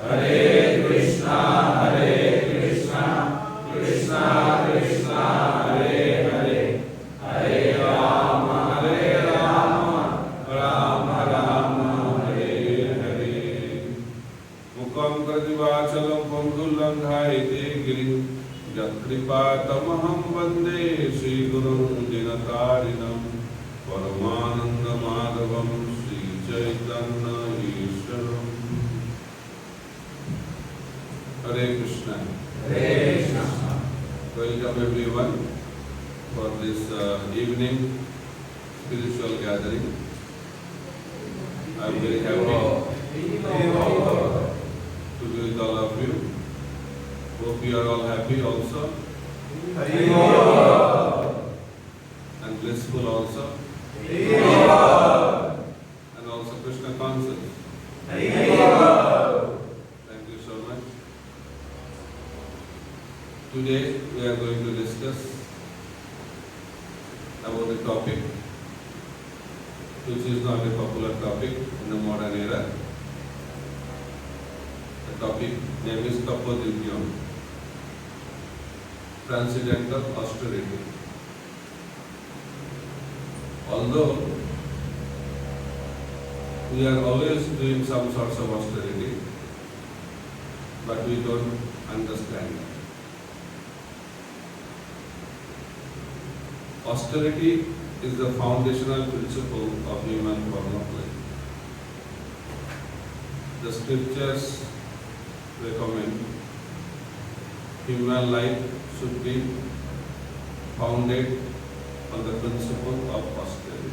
Hare Krishna Madhyaite Girim Yatkripatamaham Vande Sri Gurum Dinatarinam Paramananda Madhavam Sri Chaitanya Ishwaram. Hare Krishna. Hare Krishna. Welcome everyone for this evening spiritual gathering. I am very happy to be with all of you. Hope you are all happy also and blissful also and also Krishna conscious. Thank you so much. Today we are going to discuss about a topic which is not a popular topic in the modern era. The topic name is Tapodivyam, transcendental austerity. Although we are always doing some sorts of austerity, but we don't understand. Austerity is the foundational principle of human form of life. The scriptures recommend human life should be founded on the principle of austerity.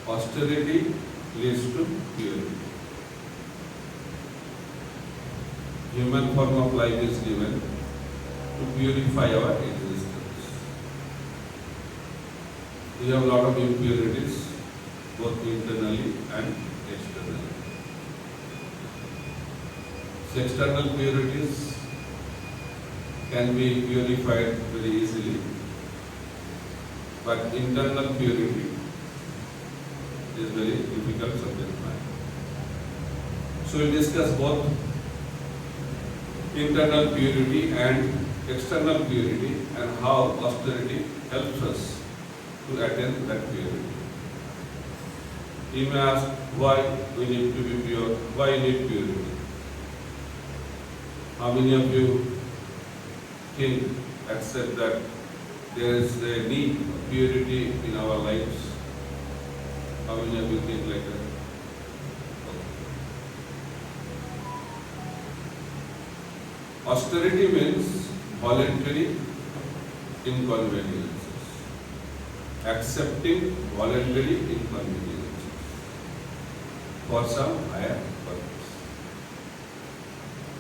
Austerity leads to purity. Human form of life is given to purify our existence. We have a lot of impurities, both internally and externally. So external purities can be purified very easily, but internal purity is very difficult subject matter. So we discuss both internal purity and external purity and how austerity helps us to attain that purity. You may ask why we need to be pure, why we need purity. How many of you think, accept that there is a need of purity in our lives? How many of you think like that? Austerity means voluntary inconveniences, accepting voluntary inconveniences for some higher purpose.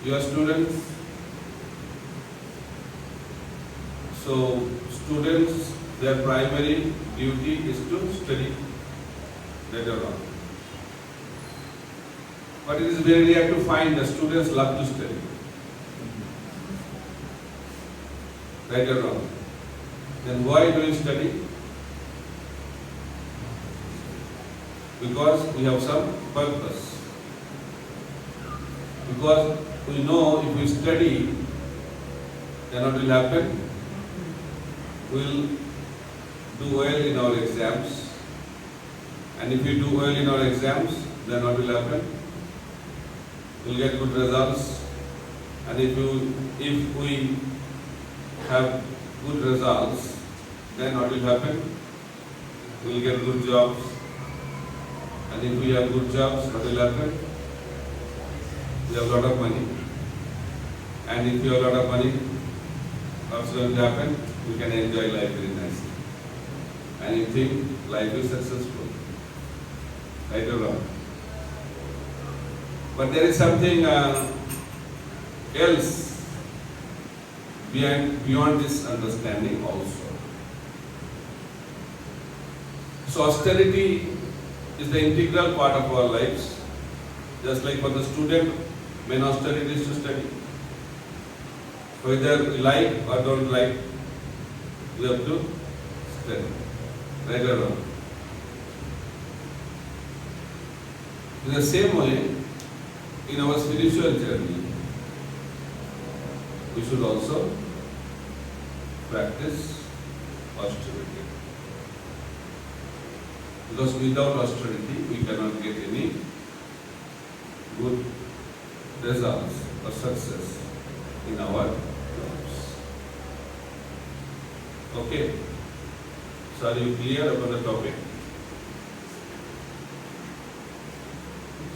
You are students, so students, their primary duty is to study, right or wrong? But it is very rare to find that students love to study. Right or wrong? Then why do we study? Because we have some purpose. Because we know if we study, then what will happen? We will do well in our exams. And if we do well in our exams, then what will happen? We will get good results. And if we have good results, then what will happen? We will get good jobs. And if we have good jobs, what will happen? We have a lot of money. And if you have a lot of money, what's going to happen? We can enjoy life very nicely. And you think life is successful. Right or wrong? But there is something else beyond this understanding also. So austerity is the integral part of our lives. Just like for the student, main austerity is to study. Whether we like or don't like, we have to study. Right or wrong? In the same way, in our spiritual journey, we should also practice austerity. Because without austerity, we cannot get any good results or success in our lives. Okay? So are you clear about the topic?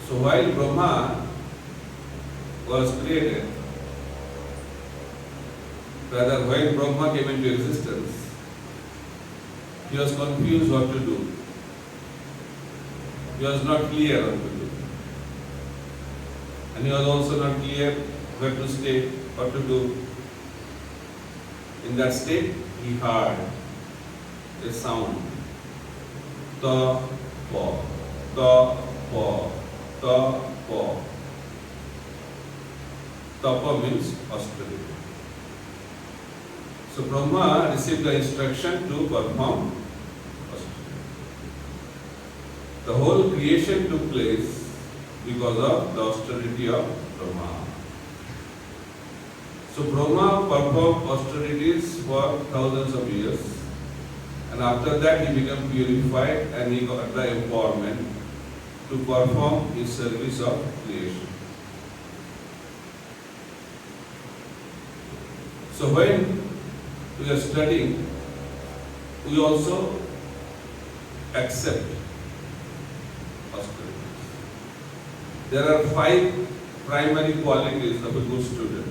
So while Brahma was created, rather when Brahma came into existence, he was confused what to do. He was not clear what to do. And he was also not clear where to stay, what to do. In that state, he heard a sound. Ta, pa, ta, pa, ta, pa. Tapa means austerity. So Brahma received the instruction to perform austerity. The whole creation took place because of the austerity of Brahma. So Brahma performed austerities for thousands of years, and after that he became purified and he got the empowerment to perform his service of creation. So when we are studying, we also accept austerity. There are 5 primary qualities of a good student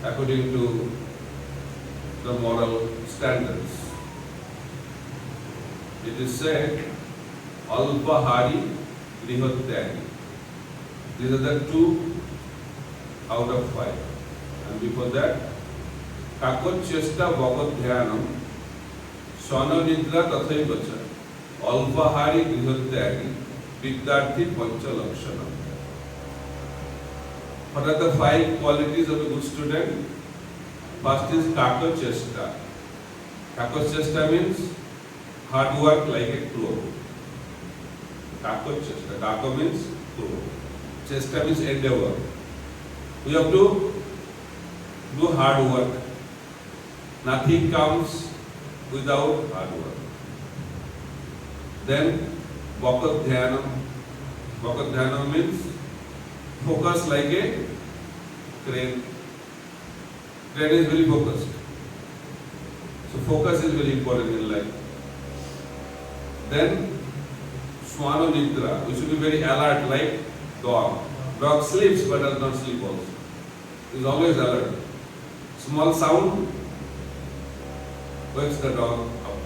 according to the moral standards. It is said, Alpahari, Grihatyagi. These are the 2 out of 5. And before that, Kakochesta Bhagadhyanam, Swananidra Tathaivacha, Alpahari Grihatyagi, Vidyarthi Panchalakshanam. What are the 5 qualities of a good student? First is Kakochesta. Kakochesta means hard work like a crow. Kakochesta. Kako means crow. Chesta means endeavor. We have to do hard work. Nothing comes without hard work. Then Bhagadhyanam. Bhagadhyanam means focus like a crane. Crane is very focused. So focus is very important in life. Then Swananidra. We should be very alert like dog. Dog sleeps but does not sleep also. He is always alert. Small sound wakes the dog up.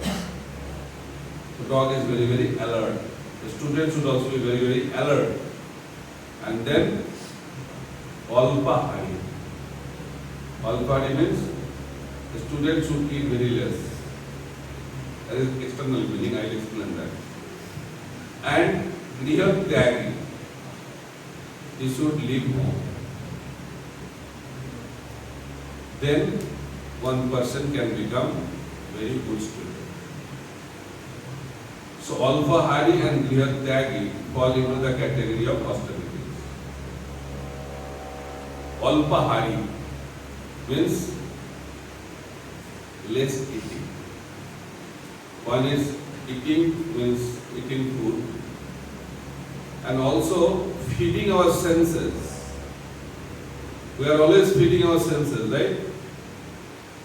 The dog is very, very alert. The student should also be very, very alert. And then Alpahari. Alpahari means the student should eat very less. That is external meaning, I will explain that. And Grihatyagi. He should leave home. Then one person can become very good student. So Alpahari and Grihatyagi fall into the category of austerities. Alpahari means less eating. One is eating means eating food, and also feeding our senses. We are always feeding our senses, right?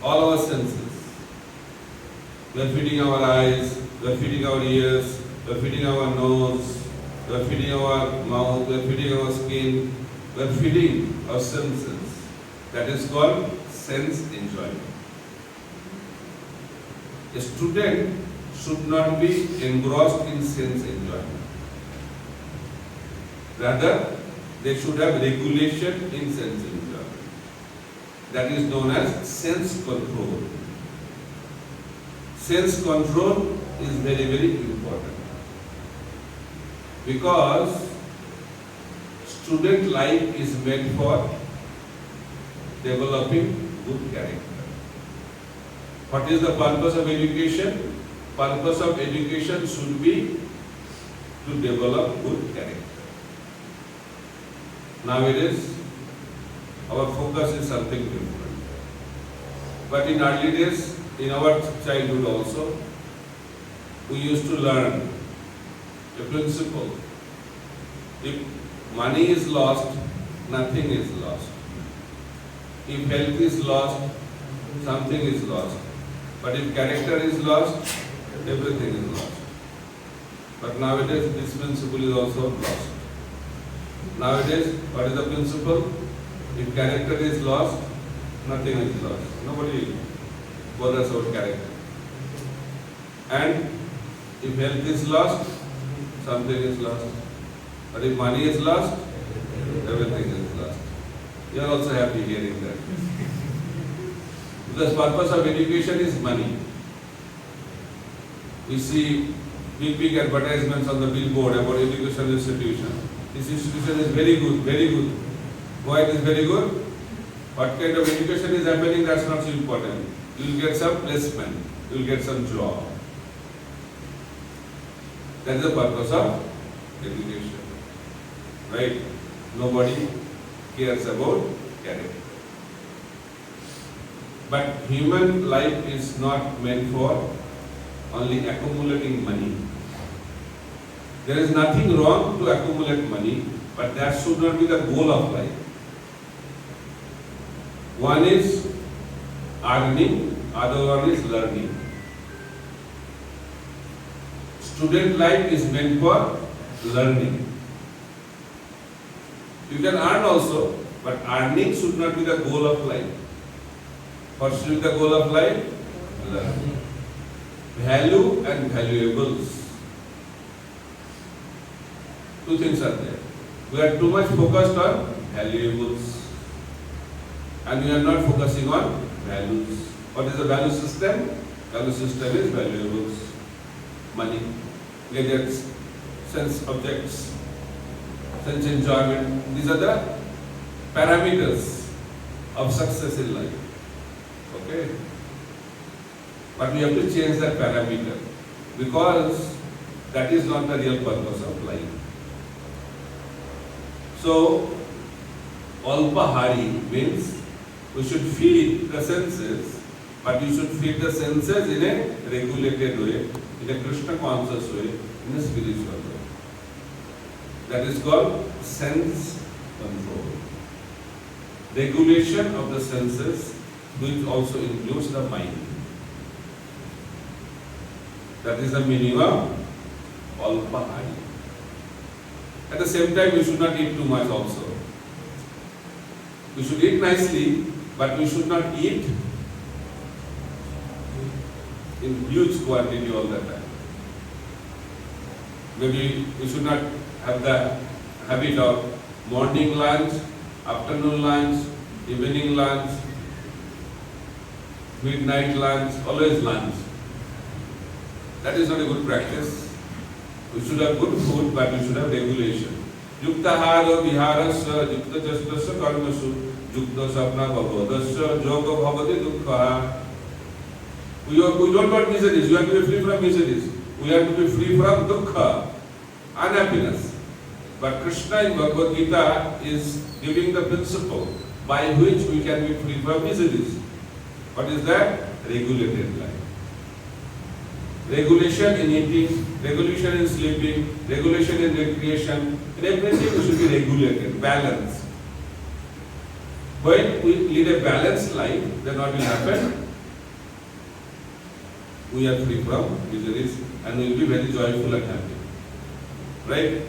All our senses. We are feeding our eyes, we are feeding our ears, we are feeding our nose, we are feeding our mouth, we are feeding our skin, we are feeding our senses. That is called sense enjoyment. A student should not be engrossed in sense enjoyment. Rather, they should have regulation in sense enjoyment. That is known as sense control. Sense control is very, very important. Because student life is made for developing good character. What is the purpose of education? Purpose of education should be to develop good character. Nowadays, our focus is something different. But in early days, in our childhood also, we used to learn a principle. If money is lost, nothing is lost. If health is lost, something is lost. But if character is lost, everything is lost. But nowadays this principle is also lost. Nowadays, what is the principle? If character is lost, nothing is lost. Nobody bothers about character. And if health is lost, something is lost. But if money is lost, everything is lost. You are also happy hearing that. Because purpose of education is money. We see big advertisements on the billboard about educational institution. This institution is very good, very good. Why it is very good? What kind of education is happening, that's not so important. You will get some placement, you will get some job. That is the purpose of education. Right? Nobody cares about character. But human life is not meant for only accumulating money. There is nothing wrong to accumulate money, but that should not be the goal of life. One is earning, other one is learning. Student life is meant for learning. You can earn also, but earning should not be the goal of life. What should be the goal of life? Learning. Value and valuables. Two things are there. We are too much focused on valuables and we are not focusing on values. What is the value system? Value system is valuables. Money, gadgets, sense objects, sense enjoyment. These are the parameters of success in life. Okay? But we have to change that parameter because that is not the real purpose of life. So, Alpahari means we should feed the senses, but we should feed the senses in a regulated way, in a Krishna conscious way, in a spiritual way. That is called sense control. Regulation of the senses, which also includes the mind. That is the meaning of Alpahari. At the same time, we should not eat too much also. We should eat nicely, but we should not eat in huge quantity all the time. Maybe we should not have the habit of morning lunch, afternoon lunch, evening lunch, midnight lunch, always lunch. That is not a good practice. We should have good food, but we should have regulation. Yuktahara viharasya yukta jastasya karmasu yukta sapna bhavadasya yoga bhavati dukkha. We don't want miseries. You have to be free from miseries. We have to be free from dukkha, unhappiness. But Krishna in Bhagavad Gita is giving the principle by which we can be free from miseries. What is that? Regulated life. Regulation in eating, regulation in sleeping, regulation in recreation, in everything we should be regulated, balanced. When we lead a balanced life, then what will happen? We are free from miseries and we will be very joyful and happy. Right?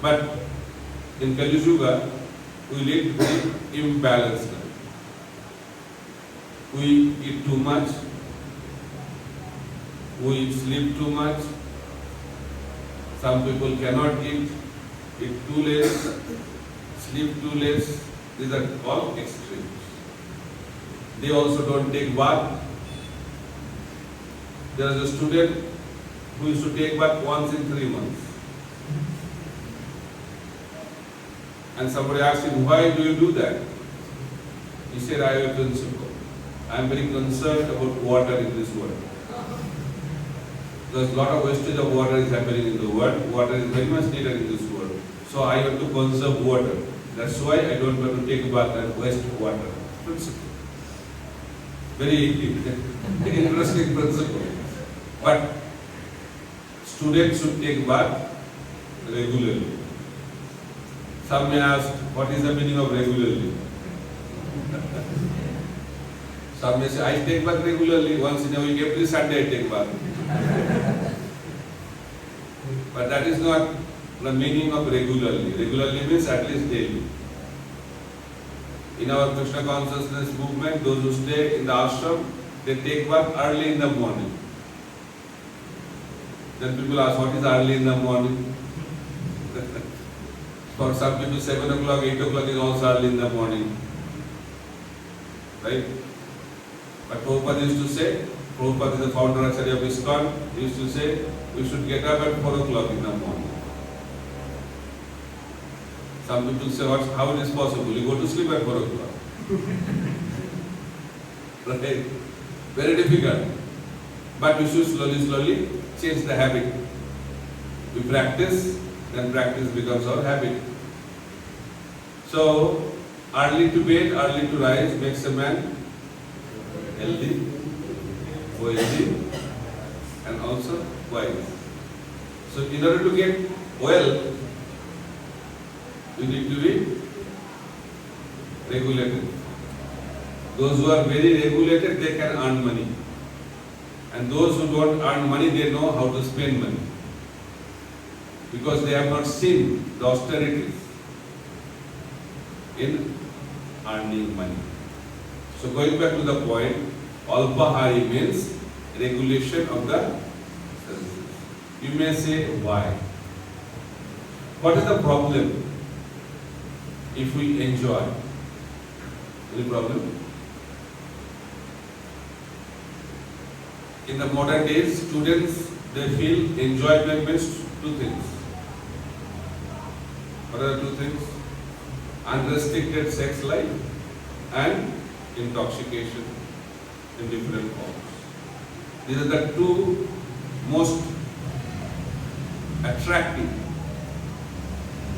But in Kali Yuga, we lead very imbalanced life. We eat too much. We sleep too much. Some people cannot eat too less, sleep too less. These are all extremes. They also don't take bath. There is a student who used to take bath once in 3 months. And somebody asked him, why do you do that? He said, I have a principle. I am very concerned about water in this world. Because a lot of wastage of water is happening in the world. Water is very much needed in this world. So I have to conserve water. That's why I don't want to take a bath and waste water. Principle. Very interesting principle. But students should take bath regularly. Some may ask, what is the meaning of regularly? Some may say, I take bath regularly, once in a week, every Sunday I take bath. But that is not the meaning of regularly. Regularly means at least daily. In our Krishna consciousness movement, those who stay in the ashram, they take bath early in the morning. Then people ask, what is early in the morning? For some people, 7 o'clock, 8 o'clock is also early in the morning. Right? But Prabhupada used to say, Prabhupada is the founder actually of ISKCON, he used to say, we should get up at 4 o'clock in the morning. Some people say, how it is possible? You go to sleep at 4 o'clock. Right? Very difficult. But we should slowly change the habit. We practice, then practice becomes our habit. So, early to bed, early to rise makes a man healthy, wealthy, and also wise. So, in order to get well, we need to be regulated. Those who are very regulated, they can earn money. And those who don't earn money, they know how to spend money. Because they have not seen the austerities in earning money. So going back to the point, Alpahari means regulation of the senses. You may say, why? What is the problem if we enjoy? Any problem? In the modern days, students, they feel enjoyment means two things. What are the two things? Unrestricted sex life and intoxication in different forms. These are the two most attractive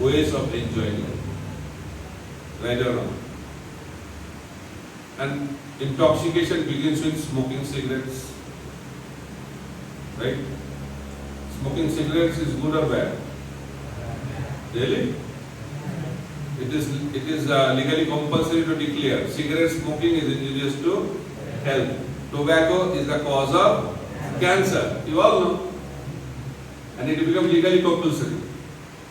ways of enjoying life. Right or wrong? And intoxication begins with smoking cigarettes. Right? Smoking cigarettes is good or bad? Really? It is legally compulsory to declare. Cigarette smoking is injurious to health. Tobacco is the cause of cancer. You all know. And it becomes legally compulsory.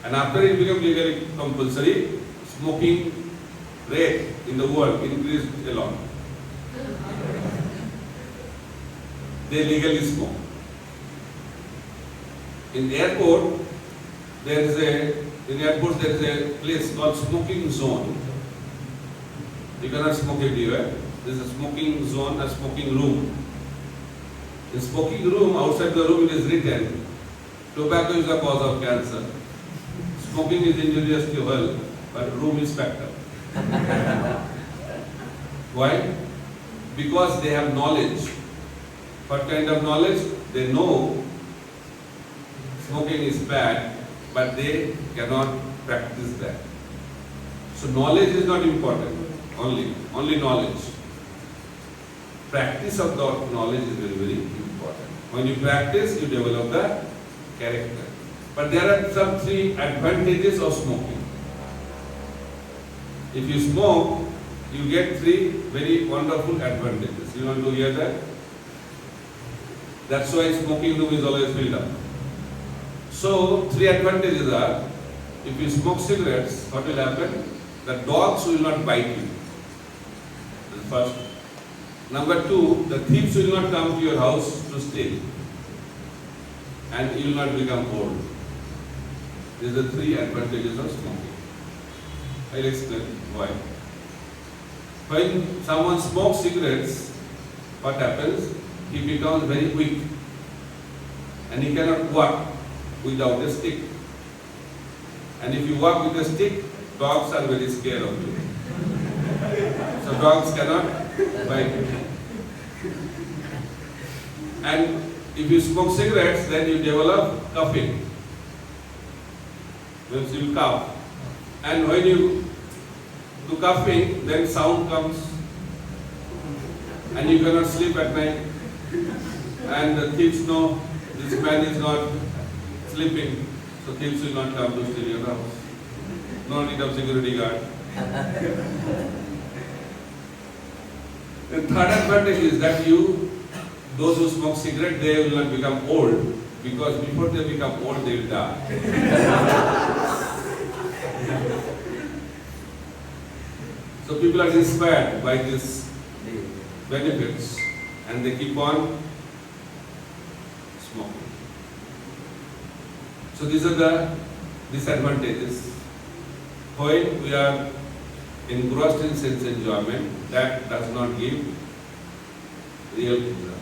And after it becomes legally compulsory, smoking rate in the world increased a lot. They legally smoke. In airports there is a place called smoking zone. You cannot smoke everywhere. There is a smoking zone, a smoking room. In smoking room, outside the room it is written, tobacco is the cause of cancer. Smoking is injurious to health, but room is factor. Why? Because they have knowledge. What kind of knowledge? They know smoking is bad, but they cannot practice that. So knowledge is not important, only knowledge. Practice of the knowledge is very, very important. When you practice, you develop the character. But there are some three advantages of smoking. If you smoke, you get three very wonderful advantages. You want to hear that? That's why smoking room is always filled up. So, three advantages are, if you smoke cigarettes, what will happen? The dogs will not bite you. That's first. Number two, the thieves will not come to your house to steal. And you will not become old. These are the three advantages of smoking. I'll explain why. When someone smokes cigarettes, what happens? He becomes very weak. And he cannot walk without a stick. And if you walk with a stick, dogs are very scared of you. So dogs cannot bite you. And if you smoke cigarettes, then you develop coughing. Means you cough. And when you do coughing, then sound comes. And you cannot sleep at night. And the thieves know this man is not sleeping, so thieves will not come to steal your house. No need of security guard. The third advantage is that those who smoke cigarette, they will not become old, because before they become old, they will die. So people are inspired by these benefits and they keep on smoking. So these are the disadvantages. When we are engrossed in sense enjoyment, that does not give real pleasure.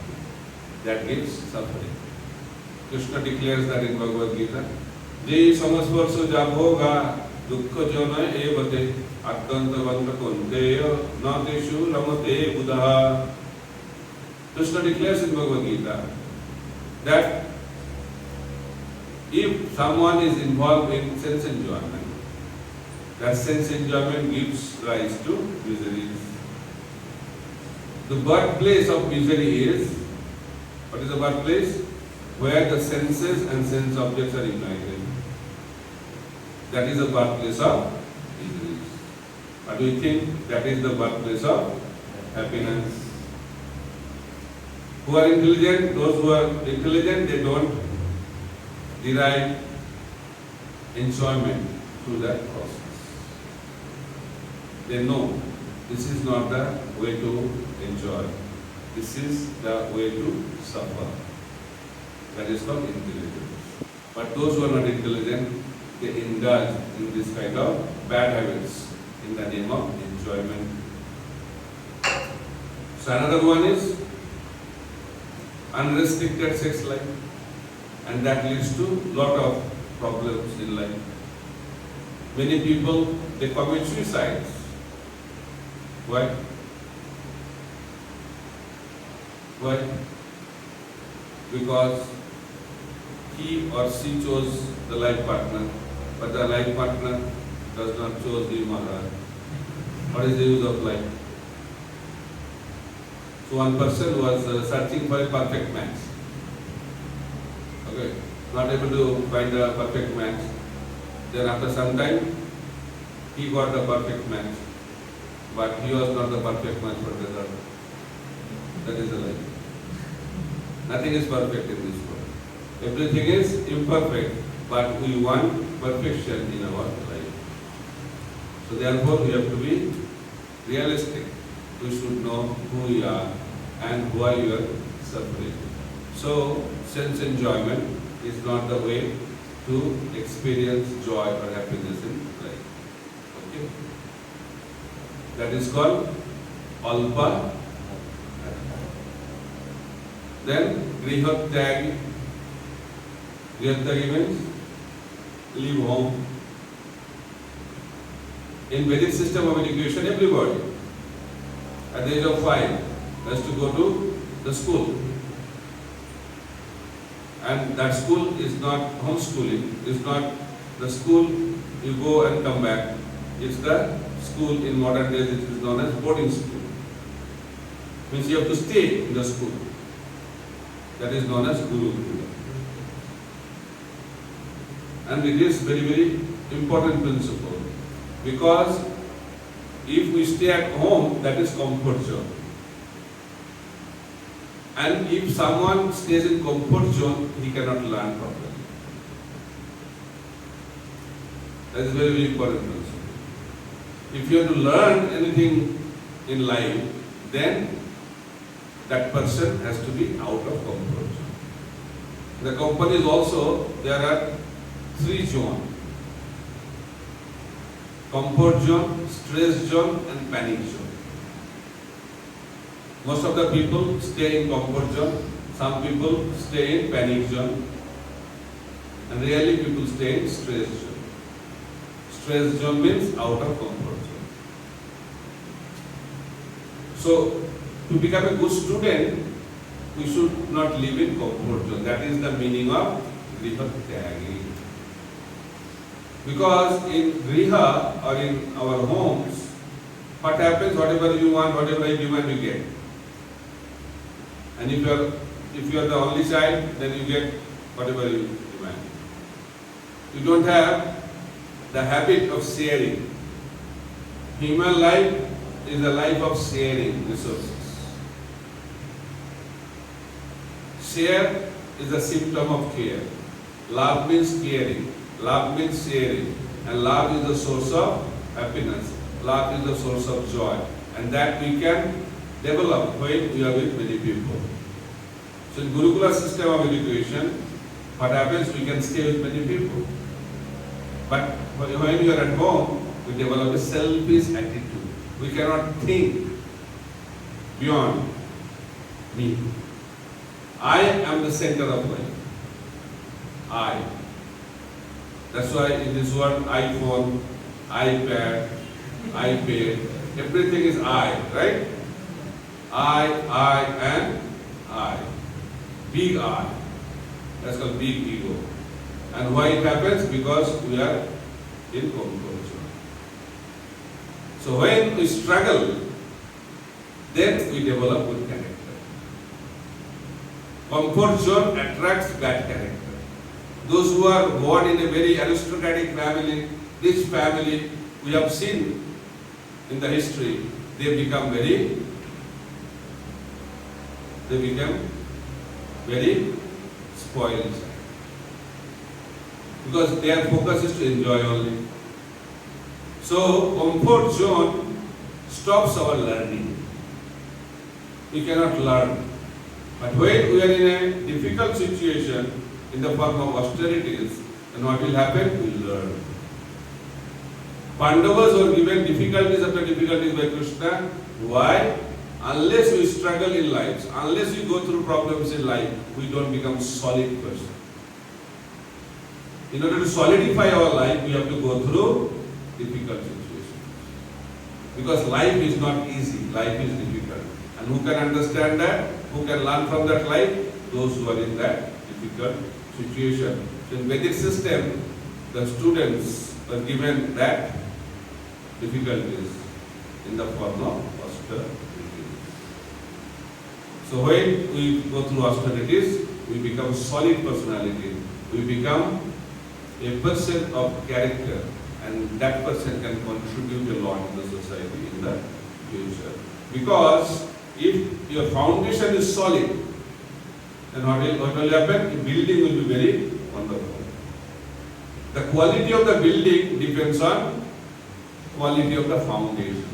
That gives suffering. Krishna declares that in Bhagavad Gita. Jai samasparso jabhoga dukkha jana evate addanta vanta kunteya nateshu ramate buddha. Krishna declares in Bhagavad Gita that if someone is involved in sense enjoyment, that sense enjoyment gives rise to miseries. The birthplace of misery is, what is the birthplace? Where the senses and sense objects are united. That is the birthplace of miseries. But we think that is the birthplace of happiness. Who are intelligent, those who are intelligent, they don't derive enjoyment through that process. They know this is not the way to enjoy. This is the way to suffer. That is called intelligence. But those who are not intelligent, they indulge in this kind of bad habits in the name of enjoyment. So another one is unrestricted sex life, and that leads to lot of problems in life. Many people, they commit suicides. Why? Why? Because he or she chose the life partner, but the life partner does not choose him or her. What is the use of life? So one person was searching for a perfect match. Okay, not able to find a perfect match. Then after some time, he got the perfect match, but he was not the perfect match for the other. That is the life. Nothing is perfect in this world. Everything is imperfect, but we want perfection in our life. So therefore, we have to be realistic. We should know who we are and why we are suffering. So, sense enjoyment is not the way to experience joy or happiness in life. Okay? That is called alpa. Then grihatyagi. Grihatyagi means leave home. In Vedic system of education, everybody at the age of 5 has to go to the school. And that school is not homeschooling, it's not the school you go and come back. It's the school in modern days, it is known as boarding school. Means you have to stay in the school. That is known as Guru. And it is very, very important principle. Because if we stay at home, that is comfort zone. And if someone stays in comfort zone, he cannot learn properly. That is very, very important principle. If you have to learn anything in life, then that person has to be out of comfort zone. The companies also, there are 3 zones. Comfort zone, stress zone and panic zone. Most of the people stay in comfort zone, some people stay in panic zone, and rarely people stay in stress zone. Stress zone means out of comfort zone. So, to become a good student, we should not live in comfort zone. That is the meaning of grihatyagi. Because in griha or in our homes, what happens? Whatever you want, whatever you demand, you get. And if you are the only child, then you get whatever you demand. You don't have, the habit of sharing. Human life is a life of sharing resources. Share is a symptom of care. Love means caring. Love means sharing. And love is the source of happiness. Love is the source of joy. And that we can develop when we are with many people. So in Gurukula system of education, what happens? We can stay with many people. But when we are at home, we develop a selfish attitude. We cannot think beyond me. I am the center of life. I. That's why in this world, iPhone, iPad, iPad, everything is I, right? I, and I. Big I. That's called big ego. And why it happens? Because we are in comfort zone. So when we struggle, then we develop good character. Comfort zone attracts bad character. Those who are born in a very aristocratic family, rich family, we have seen in the history, they become very spoiled. Because their focus is to enjoy only. So, comfort zone stops our learning. We cannot learn. But when we are in a difficult situation, in the form of austerities, then what will happen? We will learn. Pandavas were given difficulties after difficulties by Krishna. Why? Unless we struggle in life, unless we go through problems in life, we don't become solid person. In order to solidify our life, we have to go through difficult situations. Because life is not easy, life is difficult. And who can understand that? Who can learn from that life? Those who are in that difficult situation. So in Vedic system, the students were given that difficulties in the form of austerities. So when we go through austerities, we become solid personality. We become a person of character, and that person can contribute a lot in the society in the future. Because if your foundation is solid, then what will happen? The building will be very wonderful. The quality of the building depends on quality of the foundation.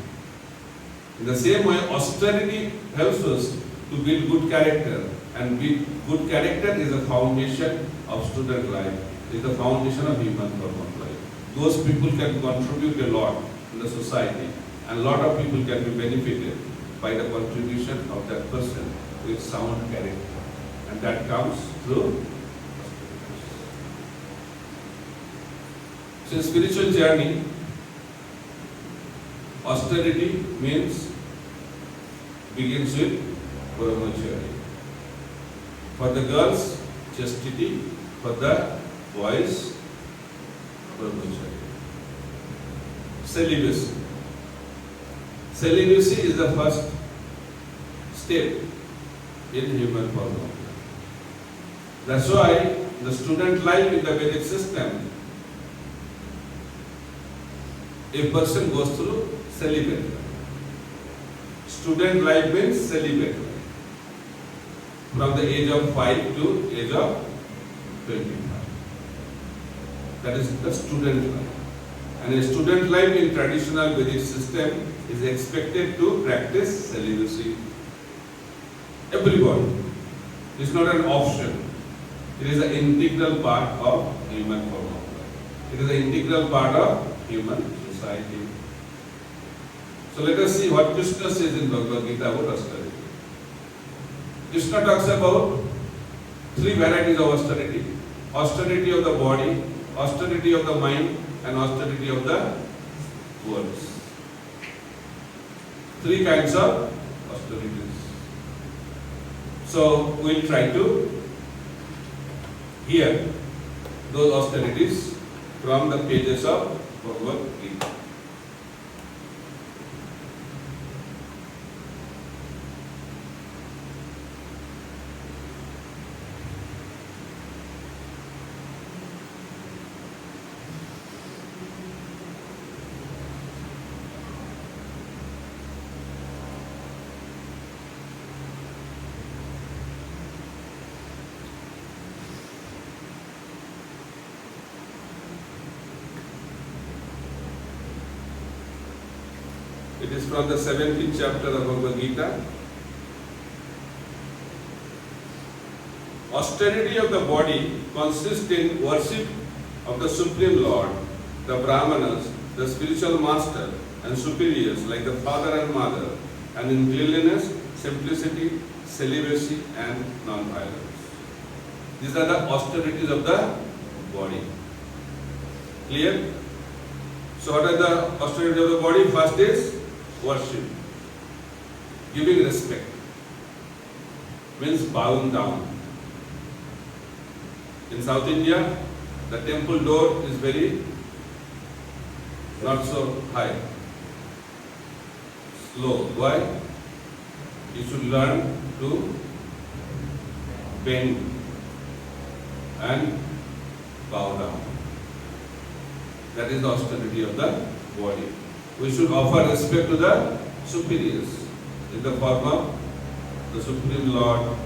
In the same way, austerity helps us to build good character, and good character is a foundation of student life. Is the foundation of human form of life. Those people can contribute a lot in the society, and a lot of people can be benefited by the contribution of that person with sound character, and that comes through. So, in spiritual journey, austerity begins with Brahmacharya. For the girls, chastity. For the boys, Brahmacharya. Celibacy. Celibacy is the first step in human form. That's why the student life in the Vedic system, a person goes through celibate life. Student life means celibate life. From the age of 5 to age of 25. That is the student life. And a student life in traditional Vedic system is expected to practice celibacy. Everybody. It's not an option. It is an integral part of human form of life. It is an integral part of human society. So let us see what Krishna says in Bhagavad Gita about austerity. Krishna talks about 3 varieties of austerity. Austerity of the body, austerity of the mind, and austerity of the words. 3 kinds of austerities. So we'll try to hear those austerities from the pages of Bhagavad Gita. It is from the 17th chapter of Bhagavad Gita. Austerity of the body consists in worship of the Supreme Lord, the Brahmanas, the spiritual master and superiors like the father and mother, and in cleanliness, simplicity, celibacy and non-violence. These are the austerities of the body. Clear? So what are the austerities of the body? First is worship. Giving respect. Means bowing down. In South India, the temple door is very not so high. Slow. Why? You should learn to bend and bow down. That is the austerity of the body. We should offer respect to the superiors in the form of the Supreme Lord,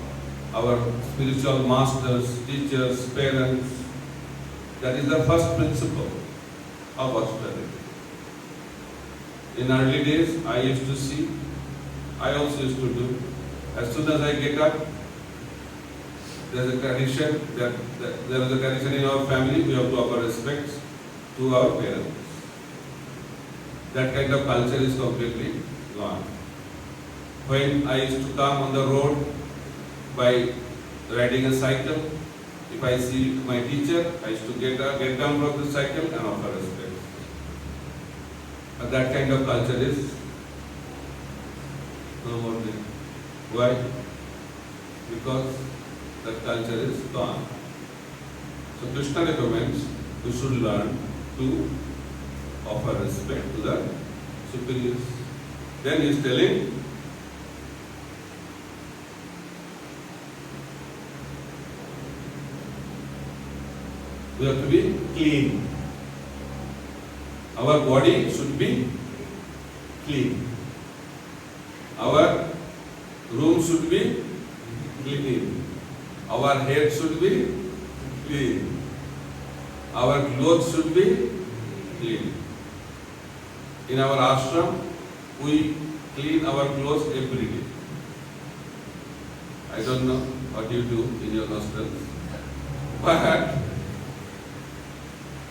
our spiritual masters, teachers, parents. That is the first principle of austerity. In early days, I used to see, I also used to do, as soon as I get up, there is a tradition in our family, we have to offer respect to our parents. That kind of culture is completely gone. When I used to come on the road by riding a cycle, if I see my teacher, I used to get down from the cycle and offer respect. But that kind of culture is no more there. Why? Because that culture is gone. So Krishna recommends we should learn to offer respect to the superiors. Then he is telling we have to be clean. Our body should be clean. Our room should be clean. Our head should be clean. Our clothes should be clean. In our ashram, we clean our clothes every day. I don't know what you do in your hostels, but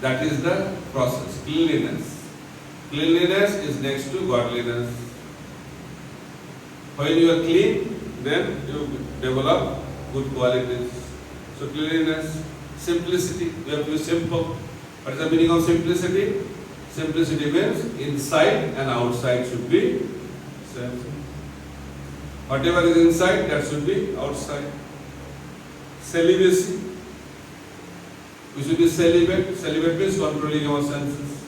that is the process. Cleanliness. Cleanliness is next to godliness. When you are clean, then you develop good qualities. So cleanliness, simplicity. We have to be simple. What is the meaning of simplicity? Simplicity means inside and outside should be same. Whatever is inside, that should be outside. Celibacy. We should be celibate. Celibate means controlling our senses,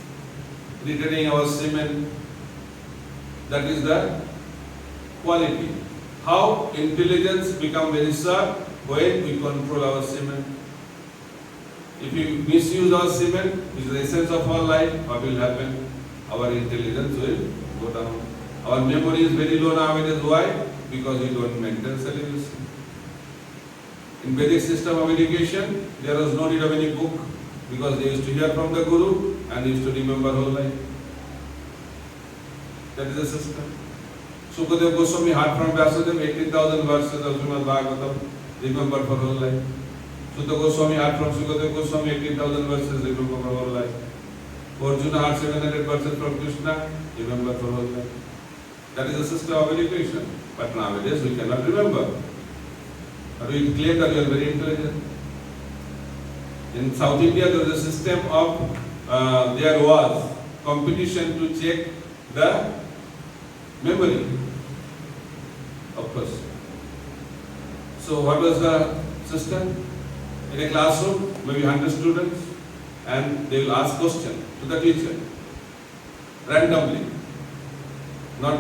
retaining our semen. That is the quality. How intelligence becomes very sharp when we control our semen. If we misuse our semen, which is the essence of our life, what will happen? Our intelligence will go down. Our memory is very low nowadays. Why? Because we don't maintain celibacy. In Vedic system of education, there was no need of any book because they used to hear from the Guru and used to remember whole life. That is the system. Sukadeva Goswami heard from Vyasadeva 18,000 verses of Srimad Bhagavatam, remember for whole life. Sutta Goswami heard from Sukadeva Goswami 18,000 verses, remember for whole life. Arjuna heard 700 verses from Krishna, remember for whole life. That is the system of education. But nowadays we cannot remember. But we claim that we are very intelligent. In South India, there is a system of, there was competition to check the memory of person. So what was the system? In a classroom, maybe 100 students, and they will ask question to the teacher, randomly, not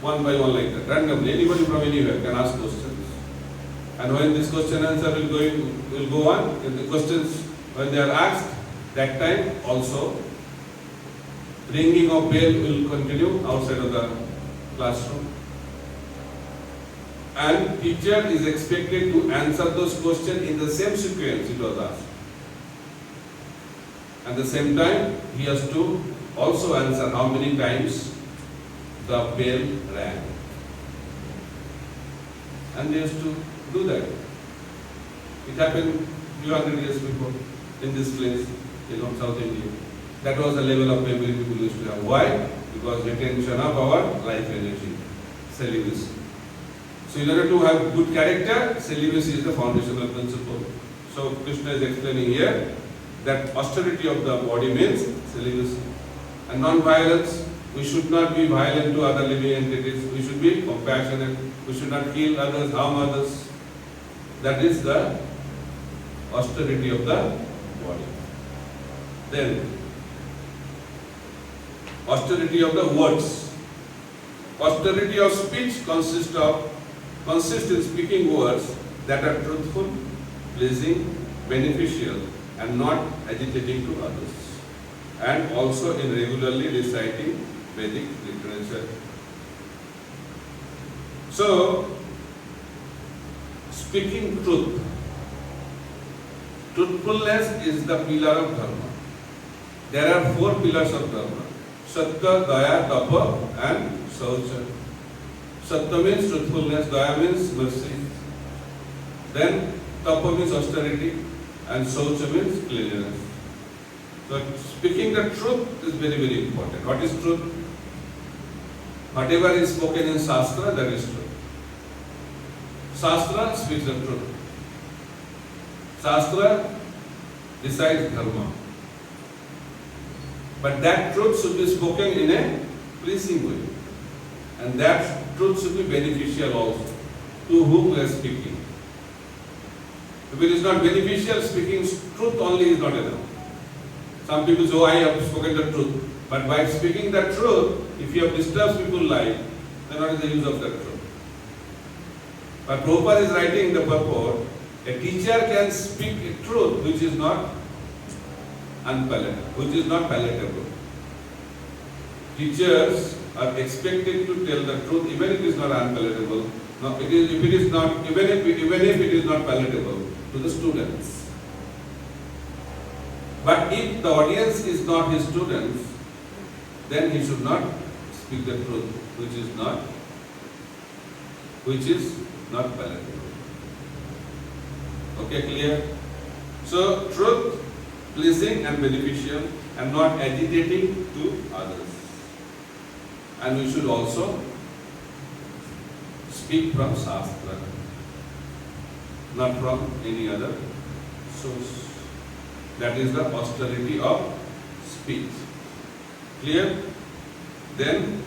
one by one like that, randomly, anybody from anywhere can ask questions. And when this question answer will go on, and the questions, when they are asked, that time also, ringing of bell will continue outside of the classroom. And teacher is expected to answer those questions in the same sequence it was asked. At the same time, he has to also answer how many times the bell rang. And they used to do that. It happened few hundred years before in this place, South India. That was the level of memory people used to have. Why? Because retention of our life energy, celibacy. So in order to have good character, celibacy is the foundational principle. So Krishna is explaining here that austerity of the body means celibacy. And non-violence, we should not be violent to other living entities. We should be compassionate. We should not kill others, harm others. That is the austerity of the body. Then, austerity of the words. Austerity of speech consists in speaking words that are truthful, pleasing, beneficial, and not agitating to others. And also in regularly reciting Vedic literature. So, speaking truth. Truthfulness is the pillar of dharma. There are 4 pillars of dharma. Satya, Daya, Tapa and Saucha. Satya means truthfulness, Daya means mercy. Then Tapa means austerity and Saucha means cleanliness. So speaking the truth is very, very important. What is truth? Whatever is spoken in Shastra, that is truth. Shastra speaks the truth. Shastra decides dharma. But that truth should be spoken in a pleasing way. And that truth should be beneficial also to whom we are speaking. If it is not beneficial, speaking truth only is not enough. Some people say, oh, I have spoken the truth. But by speaking the truth, if you have disturbed people's life, then what is the use of that truth? But Prabhupada is writing the purport, a teacher can speak a truth which is not unpalatable, which is not palatable. Teachers are expected to tell the truth even if it is not unpalatable. No, even if it is not palatable to the students. But if the audience is not his students, then he should not speak the truth, which is not palatable. Okay, clear? So, truth, pleasing and beneficial, and not agitating to others. And we should also speak from Shastra, not from any other source. That is the austerity of speech. Clear? Then,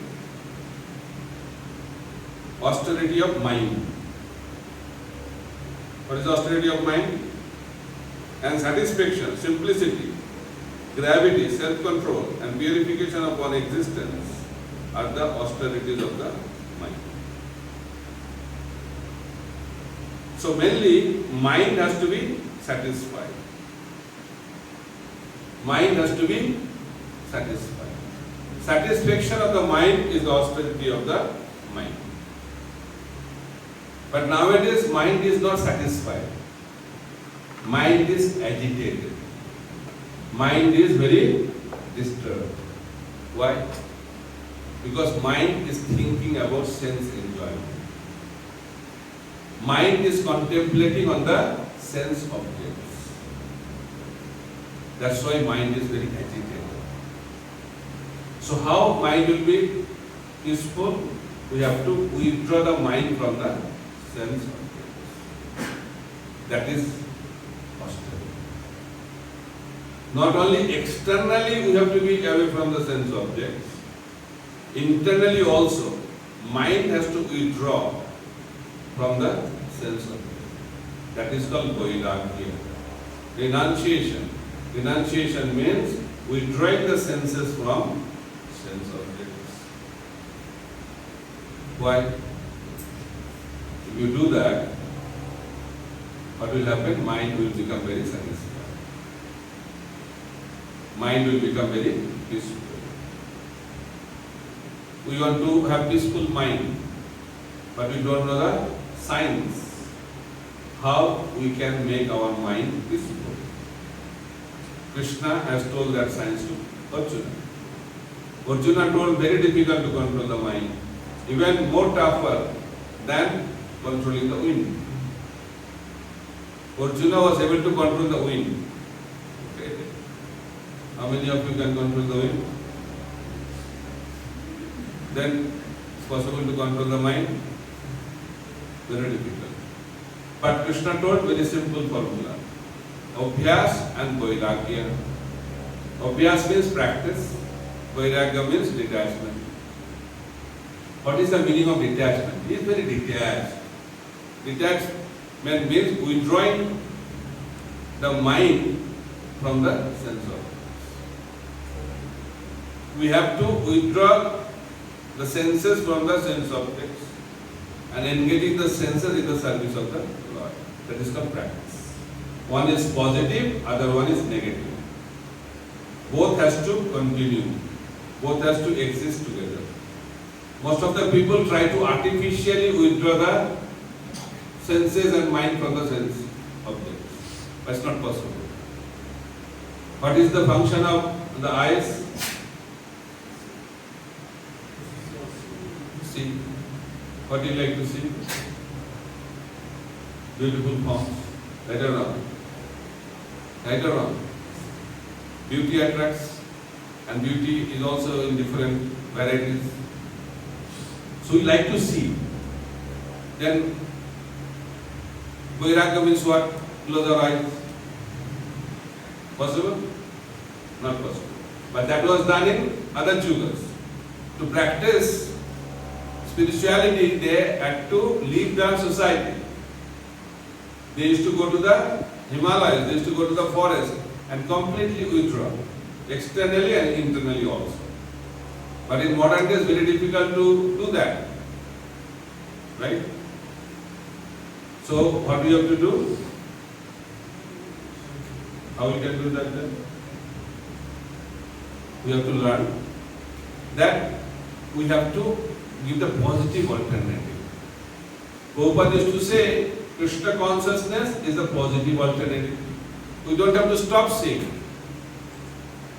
austerity of mind. What is austerity of mind? And satisfaction, simplicity, gravity, self-control, and purification of one's existence are the austerities of the mind. So mainly, mind has to be satisfied. Mind has to be satisfied. Satisfaction of the mind is the austerity of the mind. But nowadays, mind is not satisfied. Mind is agitated. Mind is very disturbed. Why? Because mind is thinking about sense enjoyment. Mind is contemplating on the sense objects. That's why mind is very agitated. So how mind will be peaceful? We have to withdraw the mind from the sense objects. That is austerity. Not only externally we have to be away from the sense objects, internally also, mind has to withdraw from the sense objects. That is called Vairagya. Renunciation. Renunciation means withdrawing the senses from sense objects. Why? If you do that, what will happen? Mind will become very satisfied. Mind will become very peaceful. We want to have peaceful mind, but we don't know the science. How we can make our mind peaceful. Krishna has told that science to Arjuna. Arjuna told very difficult to control the mind, even more tougher than controlling the wind. Arjuna was able to control the wind. Okay. How many of you can control the wind? Then it's possible to control the mind? Very difficult. But Krishna told very simple formula. Abhyas and Vairagya. Abhyas means practice. Vairagya means detachment. What is the meaning of detachment? He is very detached. Detachment means withdrawing the mind from the sense objects. We have to withdraw the senses from the sense objects and engaging the senses in the service of the Lord. That is called practice. One is positive, other one is negative. Both has to continue. Both has to exist together. Most of the people try to artificially withdraw the senses and mind from the sense objects. But it's not possible. What is the function of the eyes? See. What do you like to see? Beautiful forms. Right or wrong? Right or wrong? Beauty attracts, and beauty is also in different varieties. So we like to see. Then Vairagya means what? Close our eyes. Possible? Not possible. But that was done in other yugas. To practice spirituality, they had to leave the society. They used to go to the Himalayas, they used to go to the forest and completely withdraw, externally and internally also. But in modern days, very difficult to do that. Right? So, what do you have to do? How we can do that then? We have to learn that we have to give the positive alternative. Prabhupada used to say, Krishna consciousness is the positive alternative. We don't have to stop seeing.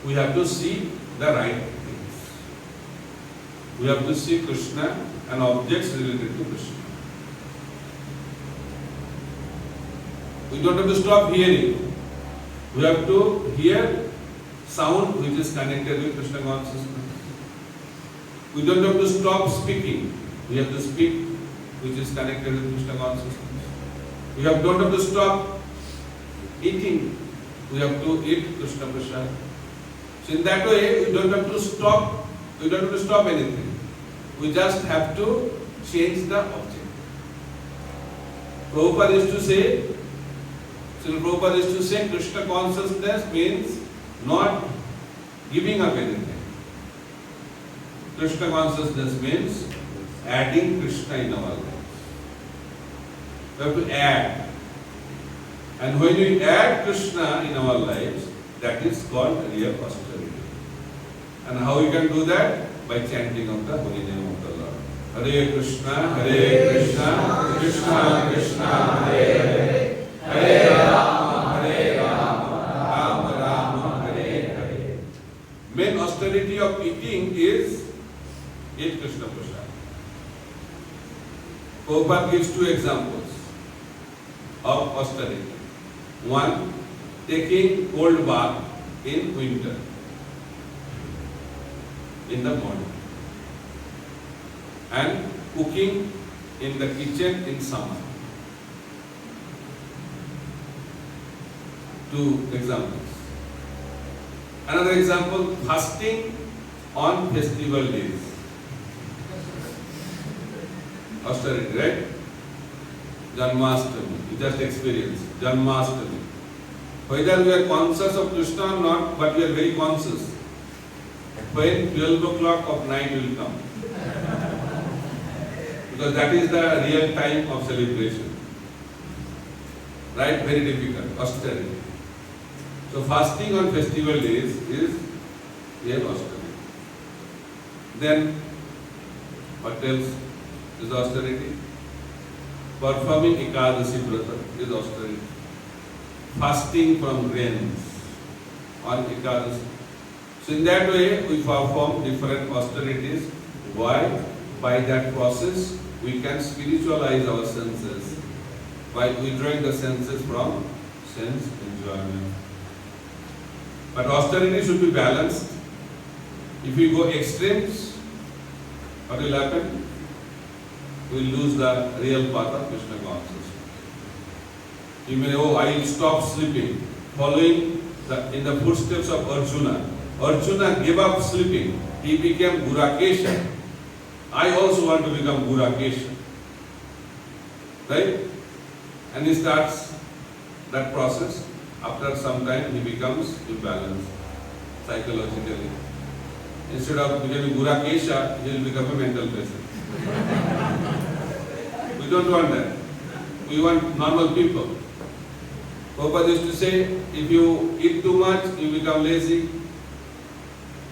We have to see the right things. We have to see Krishna and objects related to Krishna. We don't have to stop hearing. We have to hear sound which is connected with Krishna consciousness. We don't have to stop speaking. We have to speak which is connected with Krishna consciousness. We don't have to stop eating. We have to eat Krishna Prasad. So in that way, we don't have to stop. We don't have to stop anything. We just have to change the object. Prabhupada used to say, Prabhupada used to say, Krishna consciousness means not giving up anything. Krishna consciousness means adding Krishna in our lives. We have to add. And when we add Krishna in our lives, that is called real austerity. And how we can do that? By chanting of the holy name of the Lord. Hare Krishna, Krishna Krishna, Hare Hare, Hare Rama, Rama Rama, Hare Hare. Main austerity of eating is eat Krishna Prasad. Prabhupada gives two examples of austerity. One, taking cold bath in winter, in the morning, and cooking in the kitchen in summer. Two examples. Another example, fasting on festival days. Austerity, right? Janmashtami, you just experienced Janmashtami. Whether we are conscious of Krishna or not, but we are very conscious. When 12 o'clock of night will come. Because that is the real time of celebration. Right? Very difficult. Austerity. So fasting on festival days is real austerity. Then, what else is austerity? Performing Ekadasi Vrata is austerity. Fasting from grains on Ekadasi. So in that way, we perform different austerities. Why? By that process, we can spiritualize our senses by withdrawing the senses from sense enjoyment. But austerity should be balanced. If we go extremes, what will happen? We will lose the real path of Krishna consciousness. You may, I will stop sleeping, following in the footsteps of Arjuna. Arjuna gave up sleeping. He became Gurakesha. I also want to become Gurakesha. Right? And he starts that process. After some time, he becomes imbalanced psychologically. Instead of becoming Gurakesha, he will become a mental patient. We don't want that. We want normal people. Prabhupada used to say, if you eat too much, you become lazy.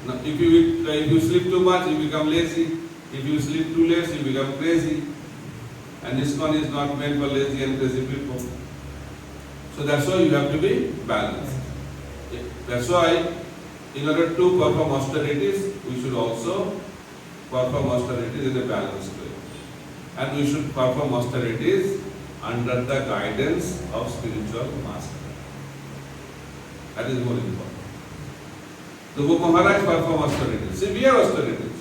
If you sleep too much, you become lazy. If you sleep too less, you become crazy. And ISKCON is not meant for lazy and crazy people. So that's why you have to be balanced. That's why, in order to perform austerities, we should also perform austerities in a balanced way. And we should perform austerities under the guidance of spiritual master. That is more important. The Guru Maharaj perform austerities, severe austerities,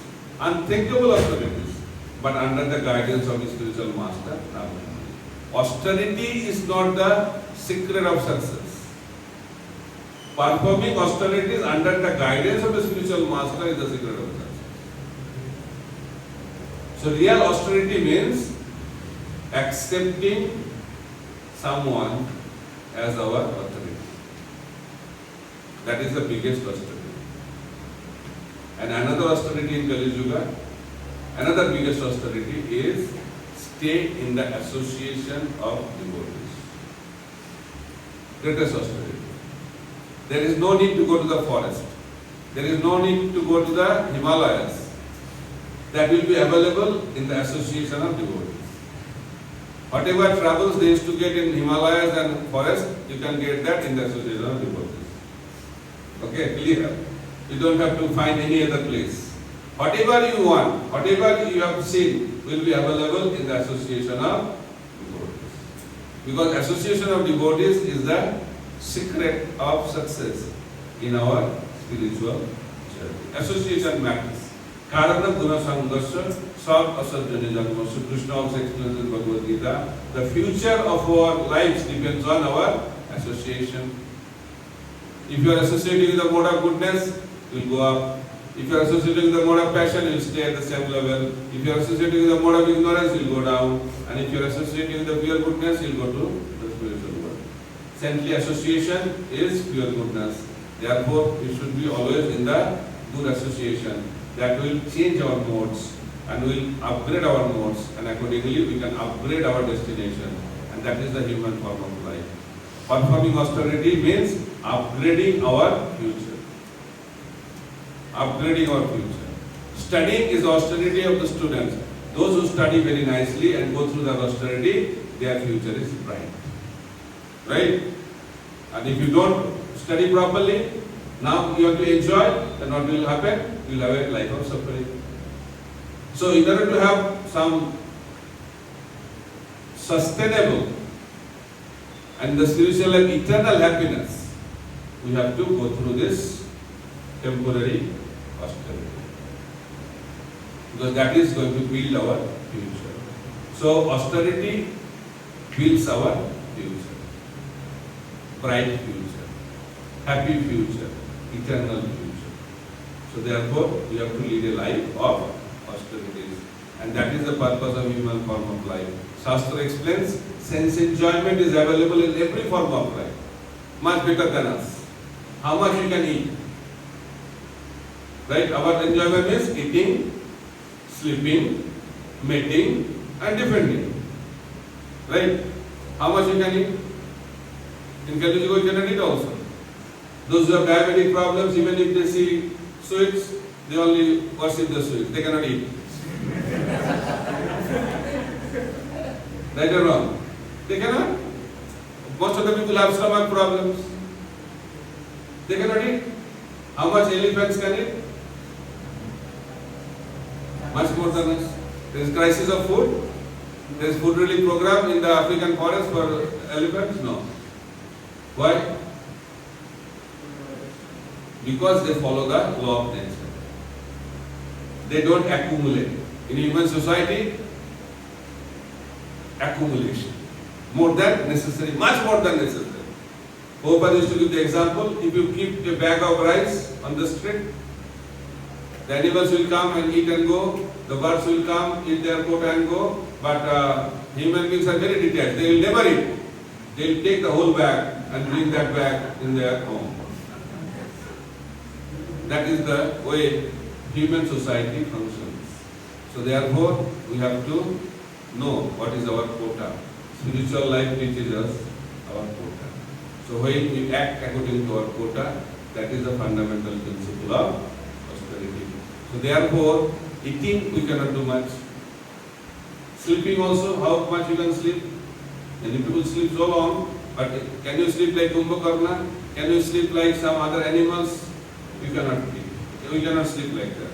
unthinkable austerities, but under the guidance of the spiritual master. Austerity is not the secret of success. Performing austerities under the guidance of the spiritual master is the secret of success. So real austerity means accepting someone as our authority. That is the biggest austerity. And another austerity in Kali Yuga, another biggest austerity is stay in the association of devotees. Greatest austerity. There is no need to go to the forest. There is no need to go to the Himalayas. That will be available in the association of devotees. Whatever travels they used to get in Himalayas and forest, you can get that in the association of devotees. Okay, clear? You don't have to find any other place. Whatever you want, whatever you have seen, will be available in the association of devotees. Because association of devotees is the secret of success in our spiritual journey. Association matters. Karana guna sangasya sab asajjani janmasya. Krishna also explains in Bhagavad Gita. The future of our lives depends on our association. If you are associating with the mode of goodness, you will go up. If you are associating with the mode of passion, you will stay at the same level. If you are associating with the mode of ignorance, you will go down. And if you are associating with the pure goodness, you will go to the spiritual world. Saintly association is pure goodness. Therefore, we should be always in the good association. That will change our modes and will upgrade our modes, and accordingly we can upgrade our destination. And that is the human form of life. Performing austerity means upgrading our future. Upgrading our future. Studying is austerity of the students. Those who study very nicely and go through the austerity, their future is bright. Right? And if you don't study properly, now you have to enjoy, then what will happen? You will have a life of suffering. So in order to have some sustainable and the spiritual and eternal happiness, we have to go through this temporary austerity. Because that is going to build our future. So austerity builds our future. Bright future. Happy future. Eternal future. So therefore, we have to lead a life of austerities. And that is the purpose of human form of life. Shastra explains, sense enjoyment is available in every form of life. Much better than us. How much you can eat. Right? Our enjoyment is eating, sleeping, mating, and defending. Right? How much you can eat? In Kali Yuga you cannot eat also. Those who have diabetic problems, even if they see sweets, they only worship the sweets. They cannot eat. Right or wrong? They cannot. Most of the people have stomach problems. They cannot eat. How much elephants can eat? Much more than us. There is crisis of food. There is food relief program in the African forest for elephants? No. Why? Because they follow the law of nature. They don't accumulate. In human society, accumulation. More than necessary, much more than necessary. Prabhupada used to give the example, if you keep a bag of rice on the street, the animals will come and eat and go, the birds will come, eat their quota and go, but human beings are very detached. They will never eat. They will take the whole bag and bring that bag in their home. That is the way human society functions. So therefore, we have to know what is our quota. Spiritual life teaches us our quota. So when we act according to our quota, that is the fundamental principle of austerity. So therefore, eating we cannot do much. Sleeping also, how much you can sleep? Many people sleep so long, but can you sleep like Kumbhakarna? Can you sleep like some other animals? You cannot sleep. You cannot sleep like that.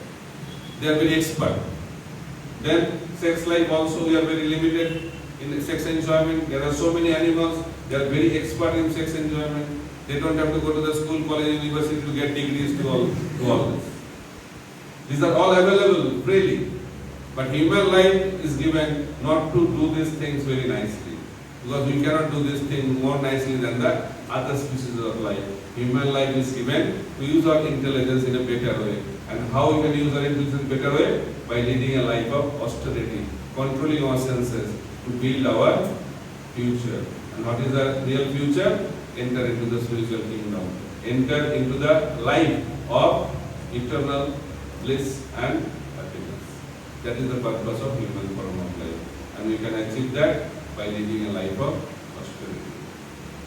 They are very expert. Then sex life also, we are very limited in sex enjoyment. There are so many animals, they are very expert in sex enjoyment. They don't have to go to the school, college, university to get degrees to all this. These are all available freely. But human life is given not to do these things very nicely. Because we cannot do this thing more nicely than the other species of life. Human life is given to use our intelligence in a better way. And how we can use our intelligence in a better way? By leading a life of austerity, controlling our senses to build our future. And what is the real future? Enter into the spiritual kingdom. Enter into the life of eternal bliss and happiness. That is the purpose of human form of life. And we can achieve that by leading a life of austerity.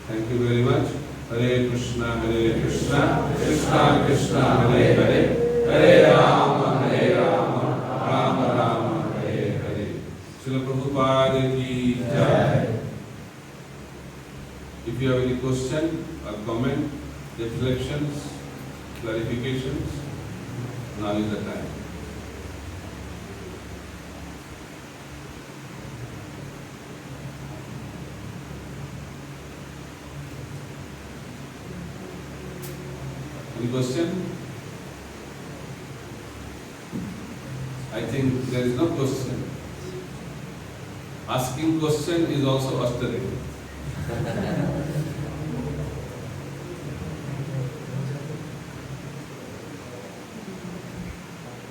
Thank you very much. Hare Krishna, Krishna Krishna, Hare Hare, Hare Rama, Rama Rama, Hare Hare. Srila Prabhupada ki Jai. If you have any question or comment, reflections, clarifications, now is the time. Any question? I think there is no question. Asking question is also austerity.